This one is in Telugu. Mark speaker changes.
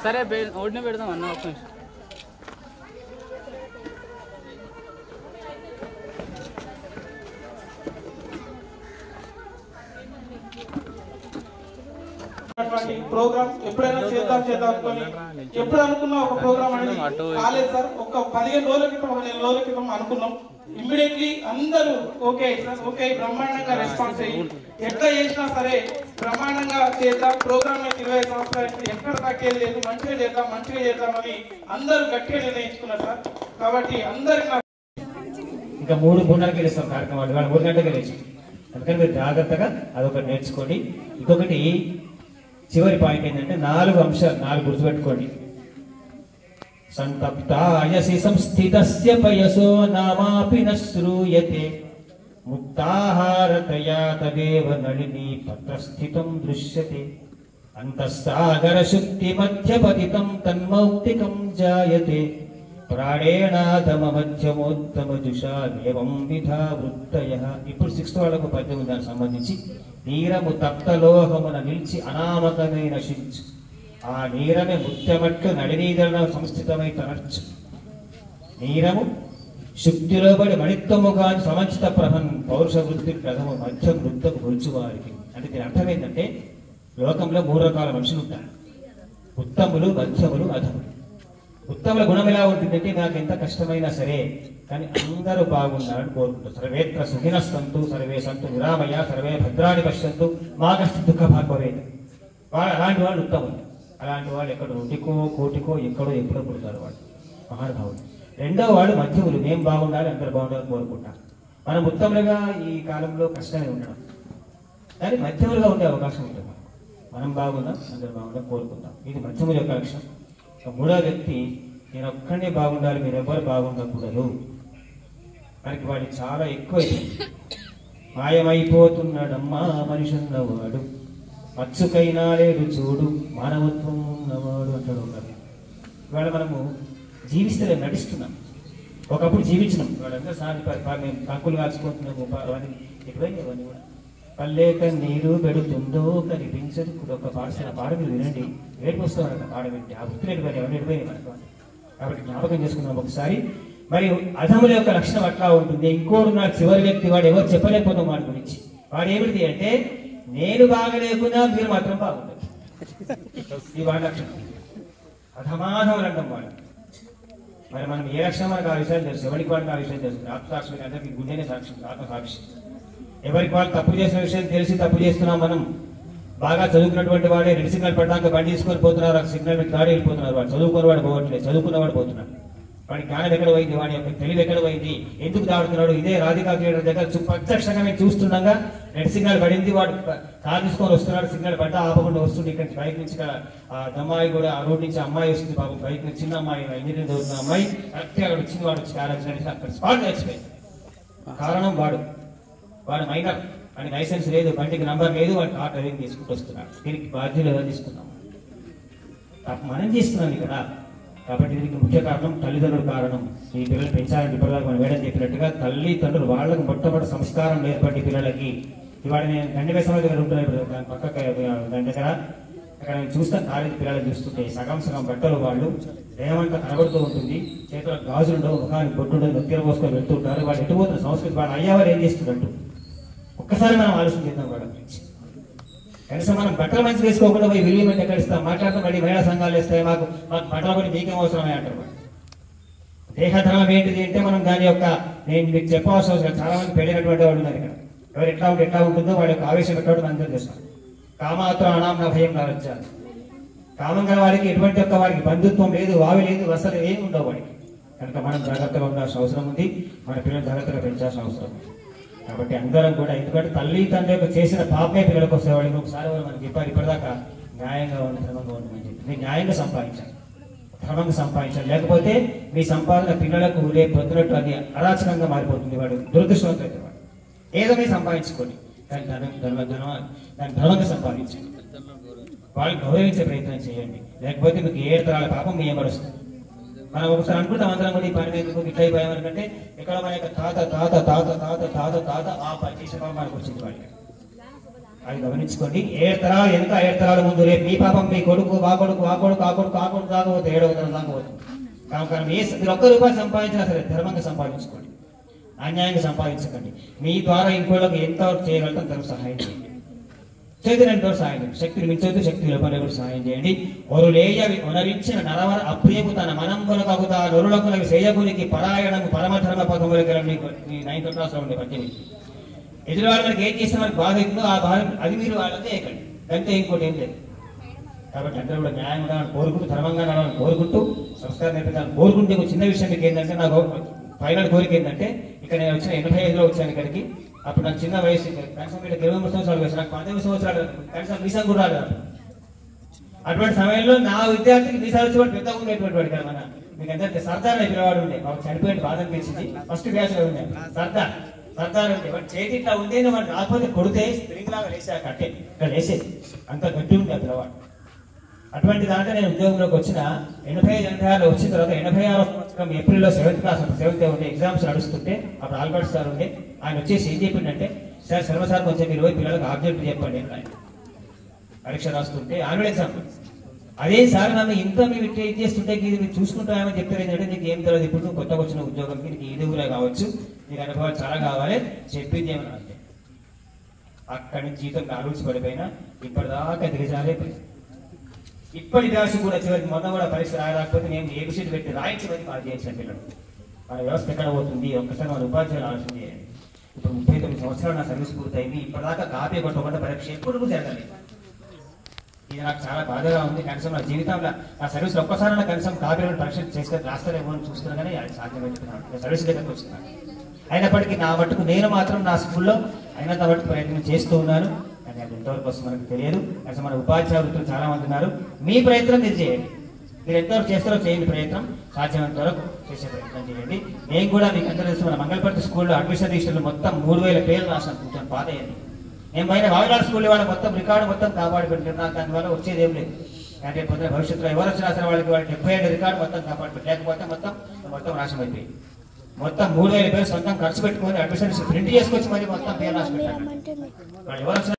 Speaker 1: సరే ఓడిని పెడదాం అన్న ఒక నిమిషం.
Speaker 2: ప్రోగ్రామ్ ఎప్పుడైనా చేద్దాం అనుకుని ఎప్పుడు అనుకున్నా ఒక ప్రోగ్రామ్ అనేది కాలేదు సార్. ఒక 15 రోజుల క్రితం 15 రోజుల క్రితం అనుకున్నాం. ఇమ్మీడియట్లీ అందరూ ఓకే సార్ ఓకే బ్రహ్మాండంగా రెస్పాన్స్ అయ్యి ఎట్లా చేసినా సరే బ్రహ్మాండంగా చేద్దాం ప్రోగ్రామ్ అయితే 20 సంవత్సరాలు ఎక్కడ తగ్గేది లేదు, మంచిగా చేద్దామని అందరూ గట్టిగా నిర్ణయించుకున్నారు సార్. కాబట్టి అందరికి
Speaker 3: ఇంకా 3:30కి వెళ్ళేస్తాం కార్యక్రమాలు, 3 గంటలకు వెళ్ళేసాం. అందుకని మీరు జాగ్రత్తగా అదొకటి నేర్చుకోండి. ఇంకొకటి చివరి పాయింట్ ఏంటంటే 4 అంశాలు 4 గుర్తుపెట్టుకోండి. సంతప్తాయసి సంస్థితస్య పయసో నామాపి న శ్రూయతే ముక్తాహారతయా తదేవ నళినీ పత్రస్థితం దృశ్యతే అంతఃసాగర శుద్ధి మధ్యపతితం తన్మౌక్తికం జాయతే ప్రాణేనాధమ మధ్యమోత్తమ జుషాదేవం విధా వృత్తయః. ఇప్పుడు 6th వాళ్ళకు పద్యం ఉంది, దానికి సంబంధించి నీరము తప్తలోహమున నిలిచి అనామకమై నశించు, ఆ నీరమే ముత్యమట్లు నడినీదల సంస్థితమై తనర్చు, నీరము శుద్ధిలో పడి మణిత్వముగా సమంచిత ప్రభన్ పౌరుష వృత్తి ప్రథమ మధ్య వృత్తకు గొలుచు వారికి. అంటే దీని అర్థం ఏంటంటే లోకంలో 3 రకాల మనుషులు ఉంటారు, ఉత్తములు, మధ్యములు, అధములు. ఉత్తముల గుణం ఎలా ఉంటుందంటే నాకు ఎంత కష్టమైనా సరే కానీ అందరూ బాగున్నారని కోరుకుంటారు. సర్వేత్ర సుఖినస్సంతు సర్వే సంతు నిరామయ సర్వే భద్రాన్ని పశ్యంతు మా కష్ట దుఃఖ భాగ్యమే. అలాంటి వాళ్ళు ఉత్తములు. అలాంటి వాళ్ళు ఎక్కడో 100కో 1,00,00,000కో ఎక్కడో ఎప్పుడో పుడతారు వాళ్ళు మహానుభావులు. రెండో వాడు మధ్యములు, మేము బాగుండాలి అందరూ బాగుండాలని కోరుకుంటారు. మనం ఉత్తములుగా ఈ కాలంలో కష్టమే ఉండడం, కానీ మధ్యములుగా ఉండే అవకాశం ఉంటుంది. మనం బాగుందాం అందరూ బాగుండాలని కోరుకుందాం. ఇది మధ్యముల యొక్క లక్ష్యం. 3వ వ్యక్తి నేను ఒక్కడే బాగుండాలి, మీరు ఎవరు బాగుండకూడదు. మనకి వాడి చాలా ఎక్కువ మాయమైపోతున్నాడమ్మా మనిషి అన్నవాడు, మచ్చుకైనా లేడు చూడు మానవత్వం ఉన్నవాడు అంటాడు ఒకరు. ఇవాళ మనము జీవిస్తే నడుస్తున్నాం, ఒకప్పుడు జీవించినాం. వాళ్ళందరూ సారి మేము కంకులు కాల్చుకుంటున్నాము, ఎటువైనా ఇవన్నీ కూడా. పల్లెక నీరు పెడుతుందో కనిపించదు. ఇప్పుడు ఒక పాఠశాల పాడ మీరు వినండి, ఏడుపు వస్తామన్న పాడ వింటే ఆ వృత్తులు ఎటుపోయినాయి, అవన్నీ ఎటుపోయినాయి మనకు. కాబట్టి జ్ఞాపకం చేసుకున్నాం ఒకసారి. మరి అధముల యొక్క లక్షణం అట్లా ఉంటుంది. ఇంకోడు నా చివరి వ్యక్తి, వాడు ఎవరు చెప్పలేకపోతాం వాడి గురించి. వాడు ఏమిటి అంటే నేను బాగలేకున్నా మీరు మాత్రం బాగుంటుంది. ఈ వాడి లక్షణం అధమాధములు అంటాం వాడు. మరి మనం ఏ లక్షణం మనకు ఆ విషయాలు తెలుసు, ఎవరికి వాళ్ళకి ఆ విషయం తెలుసు. ఆత్మసాక్షి అందరికీ గుండెనే సాక్షి, ఆత్మసాక్షి. ఎవరికి వాళ్ళు తప్పు చేసిన విషయం తెలిసి తప్పు చేస్తున్నాం. మనం బాగా చదువుకున్నటువంటి వాడే రెడ్ సిగ్నల్ పడ్డాక బండి తీసుకొని పోతున్నారు, ఆ సిగ్నల్ మీద దాడి వెళ్ళిపోతున్నారు. వాడు చదువుకున్న వాడు పోవట్లేదు, చదువుకున్నవాడు పోతున్నాడు. వాడి జ్ఞానం ఎక్కడ పోయింది, వాడి యొక్క తెలివి ఎక్కడ పోయింది, ఎందుకు దాడుతున్నాడు? ఇదే రాధికా థియేటర్ దగ్గర ప్రత్యక్షంగా మేము చూస్తుండగా రెడ్ సిగ్నల్ పడింది, వాడు కారు తీసుకొని వస్తున్నాడు, సిగ్నల్ పడ్డా ఆపకుండా వస్తుంది. ఇక్కడ బైక్ నుంచి అమ్మాయి కూడా ఆ రోడ్ నుంచి అమ్మాయి వస్తుంది, బాబు బైక్ నుంచి చిన్న అమ్మాయి ఇంజనీరింగ్ చదువుతున్న అమ్మాయి కరెక్ట్గా అక్కడ వచ్చింది. వాడు వచ్చి కారు వచ్చినట్టు అక్కడ స్పాట్ చచ్చిపోయింది. కారణం వాడు మైనర్, వాడికి లైసెన్స్ లేదు, బండికి నంబర్ లేదు, వాడు కార్ డ్రైవింగ్ తీసుకుంటూ వస్తున్నాడు. దీనికి బాధ్యులు ఎవరు తీసుకున్నాం? మనం చేస్తున్నాం ఇక్కడ. కాబట్టి దీనికి ముఖ్య కారణం తల్లిదండ్రుల కారణం. ఈ పిల్లలు పెంచాలని పిల్లలకు మనం వేయడం చెప్పినట్టుగా తల్లిదండ్రులు వాళ్ళకు మొట్టమొదటి సంస్కారం నేర్పండి పిల్లలకి. ఇవాళ నేను గండిపై సమాజం దగ్గర ఉంటున్నాను, దాని పక్కన దాని దగ్గర అక్కడ నేను చూస్తాను కాలేజీ పిల్లలు చూస్తుంటే సగం బట్టలు వాళ్ళు ఏమంతా కనబడుతూ ఉంటుంది, చేతుల గాజులు ఉండవు, ముఖానికి బొట్టు ఉండదు, నొత్తిర పోసుకొని వెళ్తుంటారు. వాళ్ళు ఎట్టుపోతున్న సంస్కృతి, వాళ్ళు అయ్యేవారు ఏం చేస్తున్నట్టు ఒక్కసారి మనం ఆలోచన చేద్దాం వాళ్ళ గురించి. కనీసం మనం బట్టలు మంచి వేసుకోకుండా పోయి విలువమెంట్ ఎక్కడ ఇస్తాం, మాట్లాడుతూ మళ్ళీ మహిళా సంఘాలు వేస్తాయి, మాకు బట్టలు కొని మీకేం అవసరమే అంటారు. దేహధర్మం ఏంటిది అంటే మనం దాని యొక్క నేను మీకు చెప్పవలసిన అవసరం. చాలా మంది పెళ్ళినటువంటి వాళ్ళు ఉన్నారు ఇక్కడ. ఎవరు ఎట్లా ఉంటుందో వాడి యొక్క ఆవేశం ఎట్లా అందరూ చేస్తాం. కామాత్రం అనామ్న భయం రావచ్చారు. కామం గల వారికి ఎటువంటి యొక్క వారికి బంధుత్వం లేదు, వావి లేదు, వసలు ఏమి ఉండవు వాడికి. కనుక మనం జాగ్రత్తగా ఉండాల్సిన అవసరం ఉంది, మన పిల్లలు జాగ్రత్తగా పెంచాల్సిన అవసరం ఉంది. కాబట్టి అందరం కూడా, ఎందుకంటే తల్లి తండ్రి యొక్క చేసిన పాపమే పిల్లలకు వస్తేవాడికి ఒకసారి మనకి చెప్పారు ఇప్పటిదాకా న్యాయంగా ఉండి ధర్మంగా ఉండమని చెప్పి. మీరు న్యాయంగా సంపాదించాలి, ధర్మంగా సంపాదించాలి. లేకపోతే మీ సంపాదన పిల్లలకు రేపు పొద్దునట్టు అది అరాచకంగా మారిపోతుంది. వాడు దురదృష్టవంతులు అయితే వాడు ఏదో మీరు సంపాదించుకోండి, కానీ దాని ధర్మంగా సంపాదించండి. వాళ్ళు గౌరవించే ప్రయత్నం చేయండి, లేకపోతే మీకు 7 తరాల పాపం మీ ఏమరుస్తుంది. మనం ఒకసారి అనుకుంటాం అందరం కూడా ఈ పని ఎందుకు ఇట్లా అయిపోయాం అనుకంటే ఇక్కడ మన యొక్క తాత తాత తాత తాత తాత తాత ఆ పని చేసే పాపం మనకు వచ్చింది వాళ్ళకి. అది గమనించుకోండి. 7 తరాలు వెనుక 7 తరాల ముందు రేపు మీ పాపం మీ కొడుకు ఆ కొడుకు ఆ కొడుకు ఆ కొడుకు ఆ కొడుకు దాకపోతే 7వ తరం దాకపోతుంది. కాబట్టి మీరు ₹1 సంపాదించినా సరే ధర్మంగా సంపాదించుకోండి, అన్యాయంగా సంపాదించకండి. మీ ద్వారా ఇంకోళ్ళకి ఎంతవరకు చేయగలుగుతాం తనకు సహాయం చేయండి. చైతన్యంతో సహాయం చేయండి. శక్తిని మించొద్దు, శక్తి లోపల సహాయం చేయండి. ఒరులేయ ఒనరించిన నరవర అప్రియకు తన మనం కొనకగుతా నొరులకు సేయకునికి పరాయణము పరమధర్మ పదములకి 9th క్లాస్లో ఉండే పద్యం. ఎదురు వాళ్ళు మనకి ఏం చేస్తే మనకి బాధ అవుతుందో ఆ బాధ అది మీరు వాళ్ళతో వేయకండి, అంతే, ఇంకోటి ఏం లేదు. కాబట్టి అందరూ కూడా న్యాయం ఉండాలని కోరుకుంటూ, ధర్మంగా ఉండాలని కోరుకుంటూ, సంస్కారం నేర్పించాలని కోరుకుంటే ఒక చిన్న విషయం మీకు ఏంటంటే, నాకు ఫైనల్ కోరిక ఏంటంటే, ఇక్కడ నేను వచ్చిన 85లో వచ్చాను ఇక్కడికి. అప్పుడు నాకు చిన్న వయసు, కనీసం వీళ్ళకి 23 సంవత్సరాలు వయసు, నాకు 19 సంవత్సరాలు, కనీసం వీసా కూడా రాలేదు. అటువంటి సమయంలో నా విద్యార్థికి వీసా వచ్చి కూడా పెద్దగా ఉండేటువంటి వాడు కదా. మన మీకు అందరికీ సర్దార్ అనే పిల్లవాడు ఉండే, మాకు చనిపోయిన బాధ అనిపించింది. ఫస్ట్ బ్యాచ్లో ఉండే సర్దార్ ఉండే, వాడు చేతి ఇట్లా ఉండేది, వాడు రాకపోతే కొడితే స్ప్రింగ్ లాగా లేసే కట్టే ఇక్కడ లేసేది, అంత గట్టి ఉండే ఆ పిల్లవాడు. అటువంటి దాంట్లో నేను ఉద్యోగంలోకి వచ్చిన 85 వచ్చిన తర్వాత 86వ సంవత్సరం ఏప్రిల్లో 7th క్లాస్ ఉండే ఎగ్జామ్స్ నడుస్తుంటే అప్పుడు ఆల్బర్ట్ సార్ ఉండే. ఆయన వచ్చేసి ఏం చెప్పిండంటే, సార్ శర్మ సార్ కొంచెం మీరు పోయి పిల్లలకు ఆబ్జెక్ట్ చెప్పండి. ఆయన పరీక్ష రాస్తుంటే యాన్యువల్ ఎగ్జామ్, అదే సార్ నన్ను ఇంత మీరు ఇది చేస్తుంటే మీరు చూసుకుంటామని చెప్పారు. ఏంటంటే నీకు ఏం తెలియదు, ఇప్పుడు నువ్వు కొత్తగా వచ్చిన ఉద్యోగంకి నీకు ఏది ఊరే కావచ్చు, నీకు అనుభవాలు చాలా కావాలి, చెప్పింది ఏమన్నా అంటే అక్కడి నుంచి జీతం ఆలోచి పడిపోయినా ఇప్పటిదాకా దిగజాలేపోయింది. ఇప్పటి బ్యాచ్ కూడా చివరికి మొన్న కూడా పరీక్ష రాకపోతే మేము ఏ విషయం పెట్టి రాయించమని కాల్ చేసిన పిల్లలు. మన వ్యవస్థ ఎక్కడ పోతుంది, ఒక్కసారి మన ఉపాధ్యాయులు ఆలోచన చేయండి. ఇప్పుడు 39 సంవత్సరాలు నా సర్వీస్ పూర్తయింది, ఇప్పటిదాకా కాపీ కొట్టకుండా పరీక్ష ఎప్పుడు జరగలేదు. ఇది నాకు చాలా బాధగా ఉంది. కనీసం నా జీవితంలో నా సర్వీస్ ఒక్కసారి కనీసం కాపీలను పరీక్ష చేసుకొని రాస్తారేమో అని చూస్తున్నాగానే అది సాధ్యమవుతున్నాను. సర్వీస్ దగ్గరకు వస్తున్నాను. అయినప్పటికీ నా మట్టుకు నేను మాత్రం నా స్కూల్లో అయినంత మట్టుకు ప్రయత్నం చేస్తూ ఉన్నాను. కానీ అది ఎంతవరకు వస్తుంది మనకు తెలియదు. కనీసం మన ఉపాధ్యాయ వృత్తులు చాలా మంది ఉన్నారు. మీ ప్రయత్నం మీరు చేయండి, మీరు ఎంతవరకు చేస్తారో చేయండి, ప్రయత్నం సాధ్యమైనంత వరకు చేసే ప్రయత్నం చేయండి. నేను కూడా మీకు అందరూ తెలుసు, మన మంగళపర్తి స్కూల్లో అడ్మిషన్ రిజిస్టర్లు మొత్తం 3000 పేర్లు రాసాను, కొంచెం పాత అయ్యింది. నేను పైన వావిలాల్ స్కూల్ వాళ్ళ మొత్తం రికార్డు మొత్తం కాపాడి పెట్టుకున్నాను. దానివల్ల వచ్చేది ఏం లేదు. అంటే పొద్దున భవిష్యత్తులో ఎవరు వచ్చినా సరే వాళ్ళకి 70 రికార్డు మొత్తం కాపాడి పెట్టి, లేకపోతే మొత్తం నాశనం అయిపోయింది. మొత్తం 3000 పేరు సొంతం ఖర్చు పెట్టుకొని అడ్మిషన్ ప్రింట్ చేసుకొచ్చి మరి మొత్తం పేరు రాసి పెట్టాను. వాళ్ళు ఎవరు